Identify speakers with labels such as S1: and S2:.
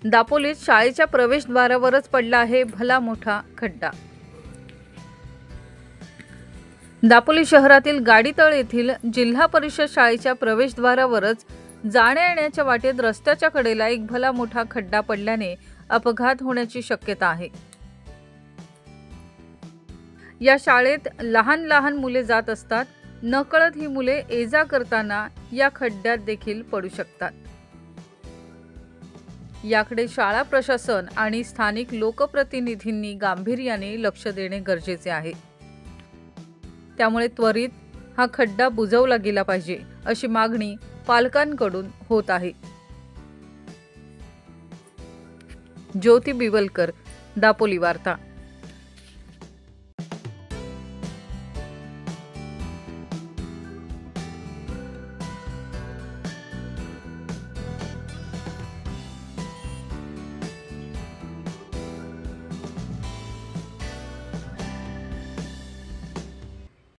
S1: दापोलीत शाळेच्या प्रवेशद्वारावरच पडला आहे भला मोठा खड्डा। दापोली शहरातील गाडीतळ येथील जिल्हा परिषद शाळेच्या प्रवेशद्वारावरच जाण्या येण्याच्या वाटेत रस्त्याच्या कडेला एक भला मोठा खड्डा पडल्याने अपघात होण्याची शक्यता आहे। या शाळेत लहान लहान मुले जात असतात। नकळत ही मुले ये-जा करताना या खड्ड्यात देखील पडू शकतात। याकडे शाळा प्रशासन आणि स्थानिक लोकप्रतिनिधींनी गांभीर्याने लक्ष देणे गरजेचे आहे। त्यामुळे त्वरित हा खड्डा बुजवला गेला पाहिजे अशी मागणी पालकांकडून होत आहे। ज्योती बिवलकर, दापोली वार्ता।